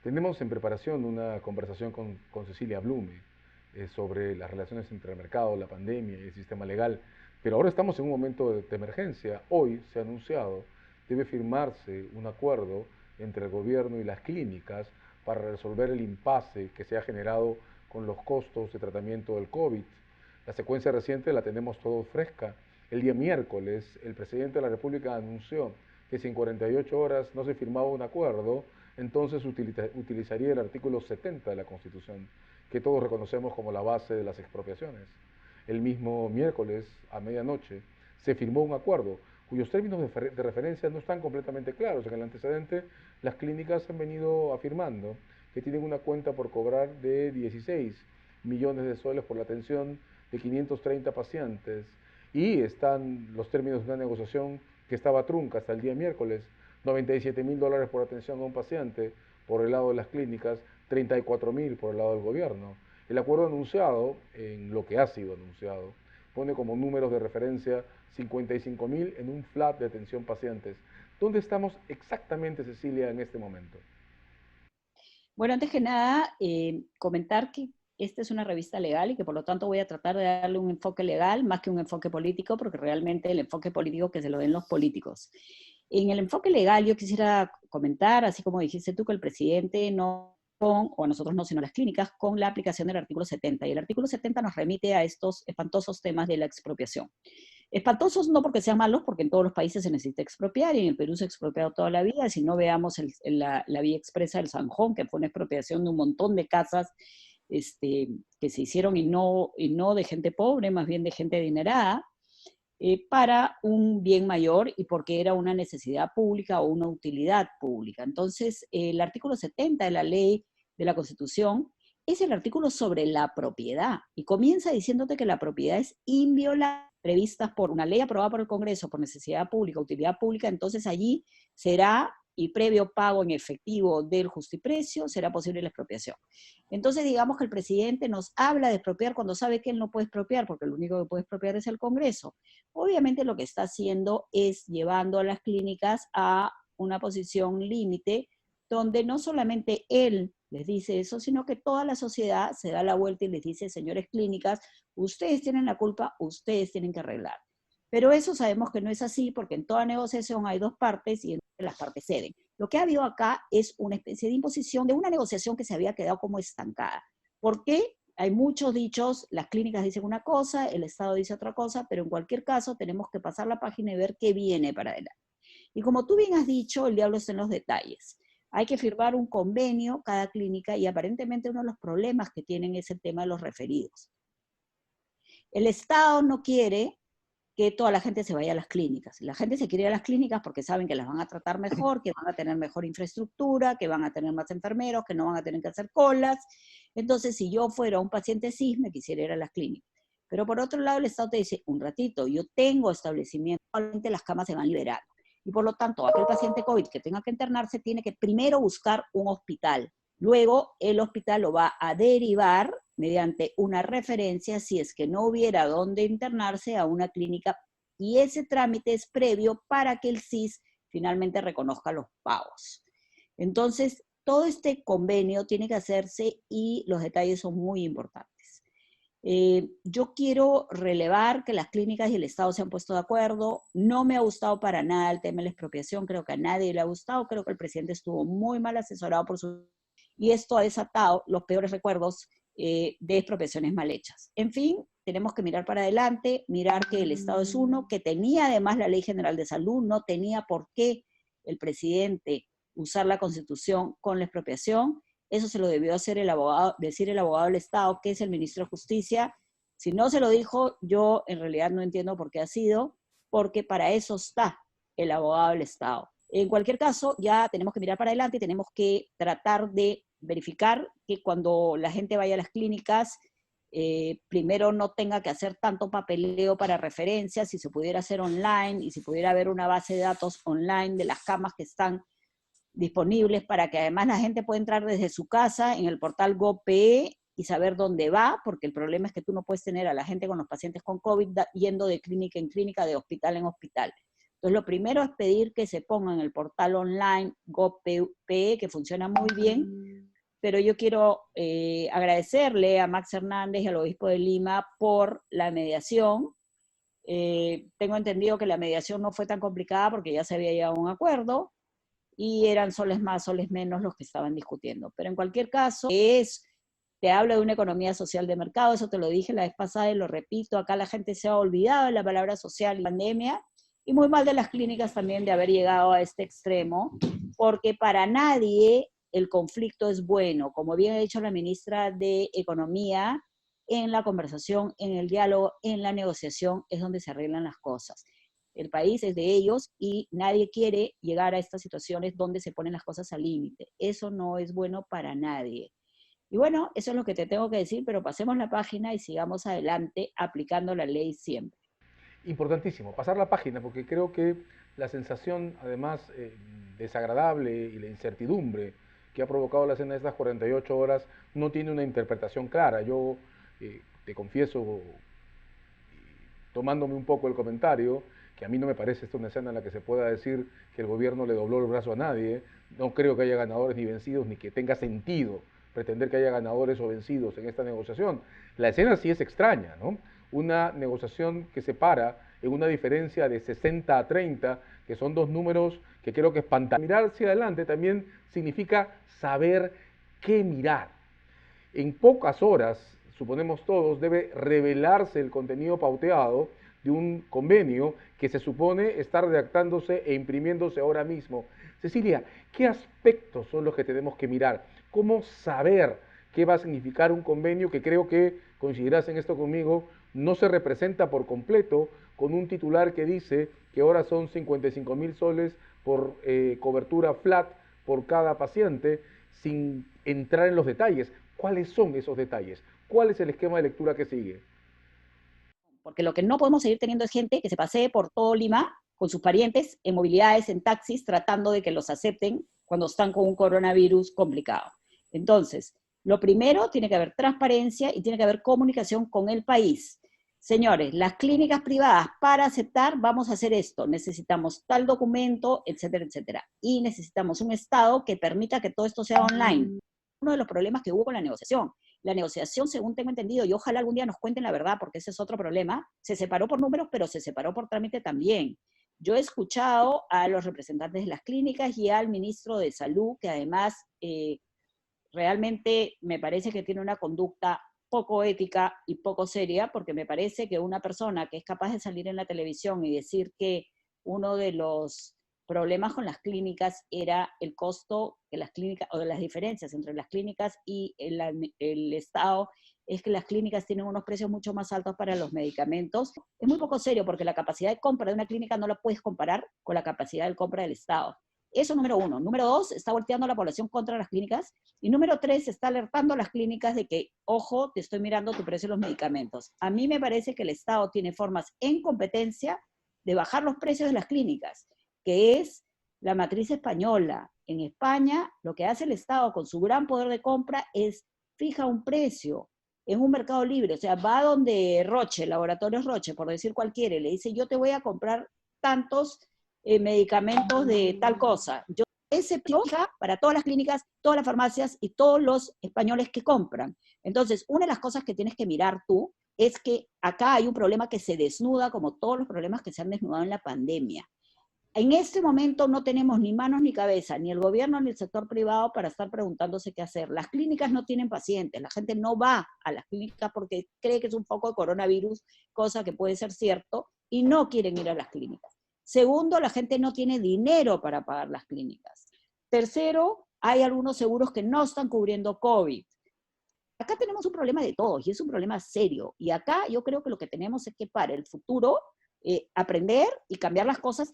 Tenemos en preparación una conversación con Cecilia Blume sobre las relaciones entre el mercado, la pandemia y el sistema legal, pero ahora estamos en un momento de emergencia. Hoy se ha anunciado, debe firmarse un acuerdo entre el gobierno y las clínicas para resolver el impasse que se ha generado con los costos de tratamiento del COVID. La secuencia reciente la tenemos todo fresca. El día miércoles, el presidente de la República anunció que si en 48 horas no se firmaba un acuerdo, entonces utilizaría el artículo 70 de la Constitución, que todos reconocemos como la base de las expropiaciones. El mismo miércoles, a medianoche, se firmó un acuerdo cuyos términos de referencia no están completamente claros. En el antecedente, las clínicas han venido afirmando que tienen una cuenta por cobrar de 16 millones de soles por la atención de 530 pacientes y están los términos de una negociación que estaba trunca hasta el día miércoles, $97.000 por atención a un paciente por el lado de las clínicas, 34.000 por el lado del gobierno. El acuerdo anunciado, en lo que ha sido anunciado, pone como números de referencia 55.000 en un flat de atención pacientes. ¿Dónde estamos exactamente, Cecilia, en este momento? Bueno, antes que nada, comentar que esta es una revista legal y que por lo tanto voy a tratar de darle un enfoque legal más que un enfoque político, porque realmente el enfoque político que se lo den los políticos. En el enfoque legal yo quisiera comentar, así como dijiste tú, que el presidente no con, o a nosotros no, sino a las clínicas, con la aplicación del artículo 70. Y el artículo 70 nos remite a estos espantosos temas de la expropiación. Espantosos no porque sean malos, porque en todos los países se necesita expropiar, y en el Perú se ha expropiado toda la vida. Si no, veamos la vía expresa del Sanjón, que fue una expropiación de un montón de casas que se hicieron y no de gente pobre, más bien de gente adinerada, para un bien mayor y porque era una necesidad pública o una utilidad pública. Entonces, el artículo 70 de la ley de la Constitución es el artículo sobre la propiedad y comienza diciéndote que la propiedad es inviolable, previstas por una ley aprobada por el Congreso por necesidad pública, utilidad pública. Entonces allí será, y previo pago en efectivo del justiprecio, será posible la expropiación. Entonces digamos que el presidente nos habla de expropiar cuando sabe que él no puede expropiar, porque lo único que puede expropiar es el Congreso. Obviamente lo que está haciendo es llevando a las clínicas a una posición límite donde no solamente él les dice eso, sino que toda la sociedad se da la vuelta y les dice, señores clínicas, ustedes tienen la culpa, ustedes tienen que arreglar. Pero eso sabemos que no es así, porque en toda negociación hay dos partes y las partes ceden. Lo que ha habido acá es una especie de imposición de una negociación que se había quedado como estancada. ¿Por qué? Hay muchos dichos, las clínicas dicen una cosa, el Estado dice otra cosa, pero en cualquier caso tenemos que pasar la página y ver qué viene para adelante. Y como tú bien has dicho, el diablo está en los detalles. Hay que firmar un convenio cada clínica y aparentemente uno de los problemas que tienen es el tema de los referidos. El Estado no quiere que toda la gente se vaya a las clínicas. La gente se quiere ir a las clínicas porque saben que las van a tratar mejor, que van a tener mejor infraestructura, que van a tener más enfermeros, que no van a tener que hacer colas. Entonces, si yo fuera un paciente CIS, me quisiera ir a las clínicas. Pero por otro lado, el Estado te dice, un ratito, yo tengo establecimiento, actualmente las camas se van liberando. Y por lo tanto, aquel paciente COVID que tenga que internarse tiene que primero buscar un hospital. Luego, el hospital lo va a derivar mediante una referencia, si es que no hubiera dónde internarse, a una clínica, y ese trámite es previo para que el CIS finalmente reconozca los pagos. Entonces, todo este convenio tiene que hacerse y los detalles son muy importantes. Yo quiero relevar que las clínicas y el Estado se han puesto de acuerdo. No me ha gustado para nada el tema de la expropiación, creo que a nadie le ha gustado, creo que el presidente estuvo muy mal asesorado por su... Y esto ha desatado los peores recuerdos de expropiaciones mal hechas. En fin, tenemos que mirar para adelante, mirar que el Estado es uno, que tenía además la Ley General de Salud, no tenía por qué el presidente usar la Constitución con la expropiación. Eso se lo debió hacer decir el abogado del Estado, que es el ministro de Justicia. Si no se lo dijo, yo en realidad no entiendo por qué ha sido, porque para eso está el abogado del Estado. En cualquier caso, ya tenemos que mirar para adelante y tenemos que tratar de verificar que cuando la gente vaya a las clínicas, primero no tenga que hacer tanto papeleo para referencias, si se pudiera hacer online y si pudiera haber una base de datos online de las camas que están disponibles para que además la gente pueda entrar desde su casa en el portal GovPE y saber dónde va, porque el problema es que tú no puedes tener a la gente con los pacientes con COVID yendo de clínica en clínica, de hospital en hospital. Entonces, lo primero es pedir que se ponga en el portal online GovPE, que funciona muy bien, pero yo quiero agradecerle a Max Hernández y al obispo de Lima por la mediación. Tengo entendido que la mediación no fue tan complicada porque ya se había llegado a un acuerdo y eran soles más, soles menos los que estaban discutiendo. Pero en cualquier caso, te hablo de una economía social de mercado, eso te lo dije la vez pasada y lo repito, acá la gente se ha olvidado de la palabra social y pandemia, y muy mal de las clínicas también de haber llegado a este extremo, porque para nadie el conflicto es bueno. Como bien ha dicho la ministra de Economía, en la conversación, en el diálogo, en la negociación es donde se arreglan las cosas. El país es de ellos y nadie quiere llegar a estas situaciones donde se ponen las cosas al límite. Eso no es bueno para nadie. Y bueno, eso es lo que te tengo que decir, pero pasemos la página y sigamos adelante aplicando la ley siempre. Importantísimo, pasar la página, porque creo que la sensación, además, desagradable y la incertidumbre que ha provocado la escena de estas 48 horas no tiene una interpretación clara. Yo te confieso, tomándome un poco el comentario, que a mí no me parece esta una escena en la que se pueda decir que el gobierno le dobló el brazo a nadie. No creo que haya ganadores ni vencidos, ni que tenga sentido pretender que haya ganadores o vencidos en esta negociación. La escena sí es extraña, ¿no? Una negociación que se para en una diferencia de 60 a 30, que son dos números que creo que espantan. Mirar hacia adelante también significa saber qué mirar. En pocas horas, suponemos todos, debe revelarse el contenido pauteado de un convenio que se supone estar redactándose e imprimiéndose ahora mismo. Cecilia, ¿qué aspectos son los que tenemos que mirar? ¿Cómo saber qué va a significar un convenio que creo que, coincidirás en esto conmigo, no se representa por completo con un titular que dice que ahora son 55.000 soles por cobertura flat por cada paciente, sin entrar en los detalles? ¿Cuáles son esos detalles? ¿Cuál es el esquema de lectura que sigue? Porque lo que no podemos seguir teniendo es gente que se pasee por todo Lima con sus parientes en movilidades, en taxis, tratando de que los acepten cuando están con un coronavirus complicado. Entonces, lo primero, tiene que haber transparencia y tiene que haber comunicación con el país. Señores, las clínicas privadas, para aceptar, vamos a hacer esto. Necesitamos tal documento, etcétera, etcétera. Y necesitamos un Estado que permita que todo esto sea online. Uno de los problemas que hubo con la negociación. La negociación, según tengo entendido, y ojalá algún día nos cuenten la verdad, porque ese es otro problema, se separó por números, pero se separó por trámite también. Yo he escuchado a los representantes de las clínicas y al ministro de Salud, que además realmente me parece que tiene una conducta poco ética y poco seria, porque me parece que una persona que es capaz de salir en la televisión y decir que uno de los problemas con las clínicas era el costo que las clínicas, o de las diferencias entre las clínicas y el Estado, es que las clínicas tienen unos precios mucho más altos para los medicamentos. Es muy poco serio porque la capacidad de compra de una clínica no la puedes comparar con la capacidad de compra del Estado. Eso número uno. Número dos, está volteando la población contra las clínicas. Y número tres, está alertando a las clínicas de que, ojo, te estoy mirando tu precio de los medicamentos. A mí me parece que el Estado tiene formas en competencia de bajar los precios de las clínicas, que es la matriz española. En España, lo que hace el Estado con su gran poder de compra es fija un precio en un mercado libre. O sea, va donde Roche, Laboratorios Roche, por decir cualquiera, y le dice, yo te voy a comprar tantos medicamentos de tal cosa. Yo ese precio para todas las clínicas, todas las farmacias y todos los españoles que compran. Entonces, una de las cosas que tienes que mirar tú es que acá hay un problema que se desnuda como todos los problemas que se han desnudado en la pandemia. En este momento no tenemos ni manos ni cabeza, ni el gobierno ni el sector privado para estar preguntándose qué hacer. Las clínicas no tienen pacientes, la gente no va a las clínicas porque cree que es un poco de coronavirus, cosa que puede ser cierto, y no quieren ir a las clínicas. Segundo, la gente no tiene dinero para pagar las clínicas. Tercero, hay algunos seguros que no están cubriendo COVID. Acá tenemos un problema de todos y es un problema serio. Y acá yo creo que lo que tenemos es que para el futuro aprender y cambiar las cosas,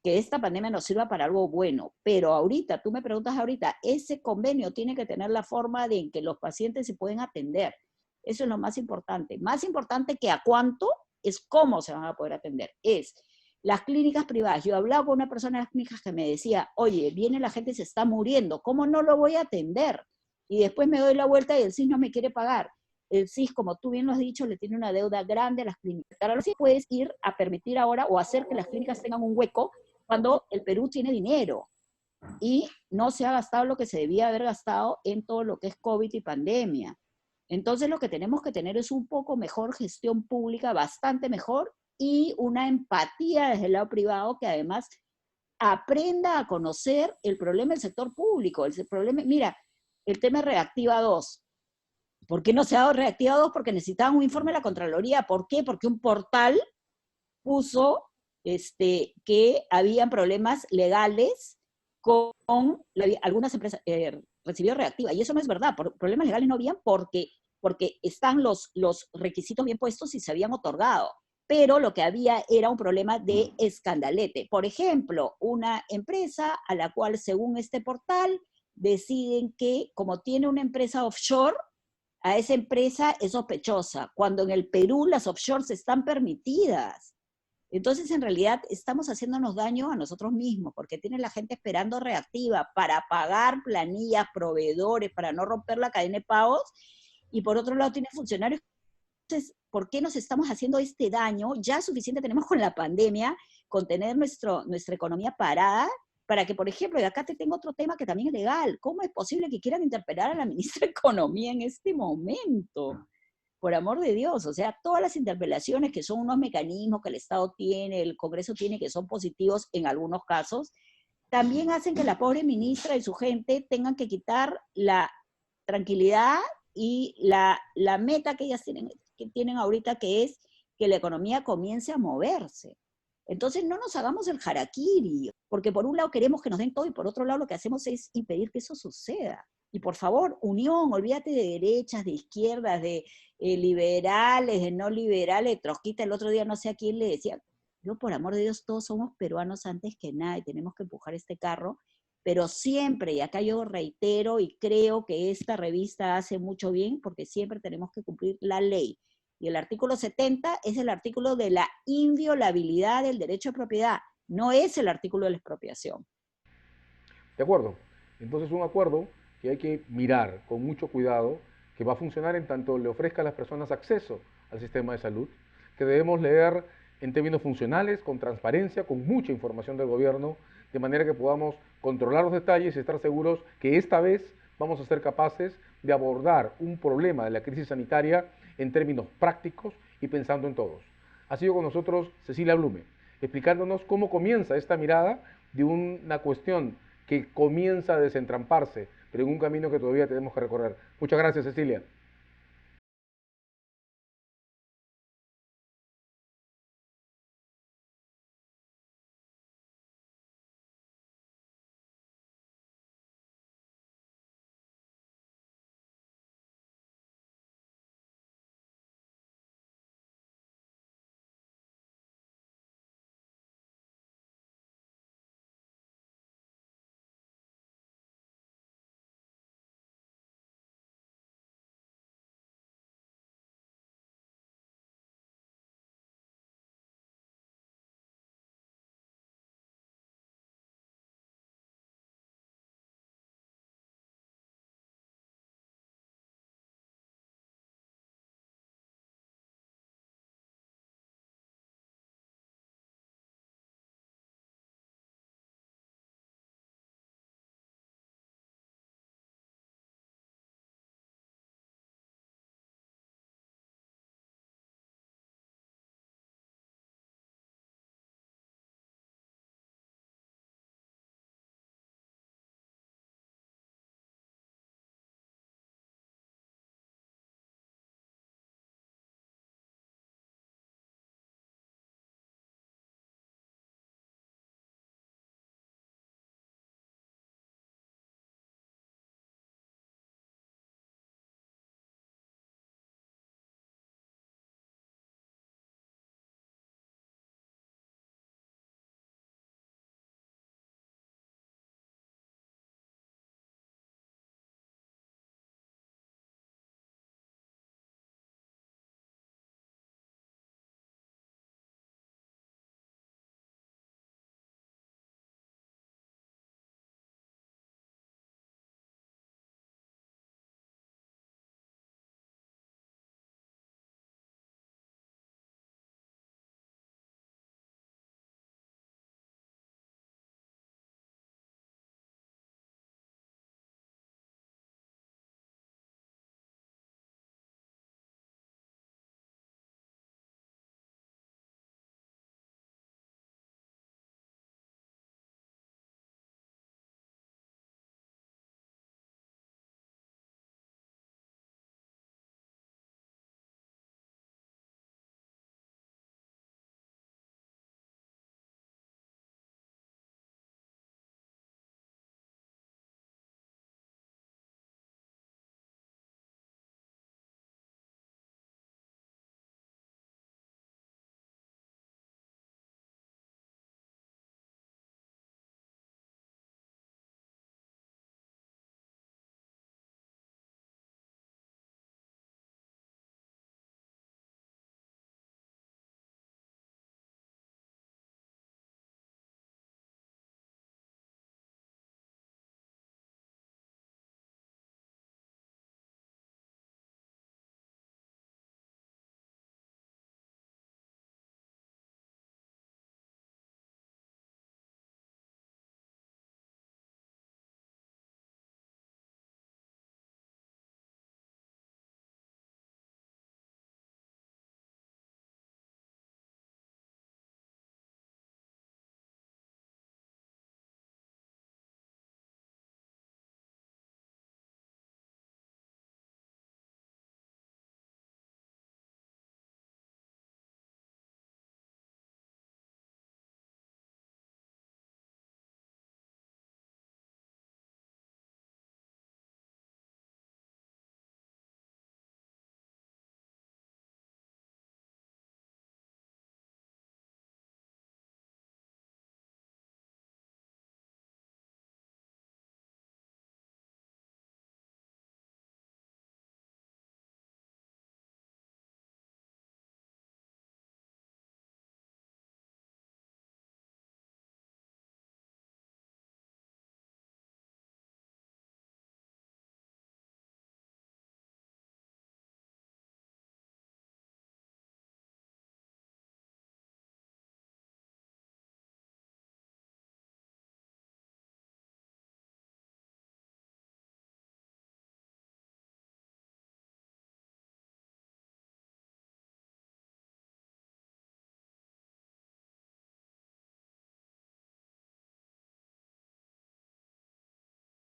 que esta pandemia nos sirva para algo bueno. Pero ahorita, tú me preguntas ahorita, ese convenio tiene que tener la forma de que los pacientes se pueden atender. Eso es lo más importante. Más importante que a cuánto es cómo se van a poder atender. Es las clínicas privadas. Yo hablaba con una persona de las clínicas que me decía, oye, viene la gente y se está muriendo, ¿cómo no lo voy a atender? Y después me doy la vuelta y el CIS no me quiere pagar. el CIS, como tú bien lo has dicho, le tiene una deuda grande a las clínicas. Ahora sí puedes ir a permitir ahora o hacer que las clínicas tengan un hueco cuando el Perú tiene dinero y no se ha gastado lo que se debía haber gastado en todo lo que es COVID y pandemia. Entonces lo que tenemos que tener es un poco mejor gestión pública, bastante mejor, y una empatía desde el lado privado que además aprenda a conocer el problema del sector público. El problema, mira, el tema de Reactiva 2. ¿Por qué no se ha dado Reactiva 2? Porque necesitaban un informe de la Contraloría. ¿Por qué? Porque un portal puso que habían problemas legales con algunas empresas, recibió Reactiva. Y eso no es verdad. Problemas legales no habían porque están los requisitos bien puestos y se habían otorgado. Pero lo que había era un problema de escandalete. Por ejemplo, una empresa a la cual, según este portal, deciden que, como tiene una empresa offshore, a esa empresa es sospechosa, cuando en el Perú las offshores están permitidas. Entonces, en realidad, estamos haciéndonos daño a nosotros mismos, porque tiene la gente esperando Reactiva para pagar planillas, proveedores, para no romper la cadena de pagos, y por otro lado tiene funcionarios. Entonces, ¿por qué nos estamos haciendo este daño? Ya suficiente tenemos con la pandemia, con tener nuestra economía parada, para que, por ejemplo, y acá te tengo otro tema que también es legal, ¿cómo es posible que quieran interpelar a la ministra de Economía en este momento? Por amor de Dios, o sea, todas las interpelaciones que son unos mecanismos que el Estado tiene, el Congreso tiene, que son positivos en algunos casos, también hacen que la pobre ministra y su gente tengan que quitar la tranquilidad y la meta que ellas tienen ahorita, que es que la economía comience a moverse. Entonces no nos hagamos el harakiri, porque por un lado queremos que nos den todo y por otro lado lo que hacemos es impedir que eso suceda. Y por favor, unión, olvídate de derechas, de izquierdas, de liberales, de no liberales, trotskistas. El otro día no sé a quién le decía, yo por amor de Dios, todos somos peruanos antes que nada y tenemos que empujar este carro, pero siempre, y acá yo reitero y creo que esta revista hace mucho bien, porque siempre tenemos que cumplir la ley. Y el artículo 70 es el artículo de la inviolabilidad del derecho de propiedad, no es el artículo de la expropiación. De acuerdo. Entonces un acuerdo que hay que mirar con mucho cuidado, que va a funcionar en tanto le ofrezca a las personas acceso al sistema de salud, que debemos leer en términos funcionales, con transparencia, con mucha información del gobierno, de manera que podamos controlar los detalles y estar seguros que esta vez vamos a ser capaces de abordar un problema de la crisis sanitaria en términos prácticos y pensando en todos. Ha sido con nosotros Cecilia Blume, explicándonos cómo comienza esta mirada de una cuestión que comienza a desentramparse, pero en un camino que todavía tenemos que recorrer. Muchas gracias, Cecilia.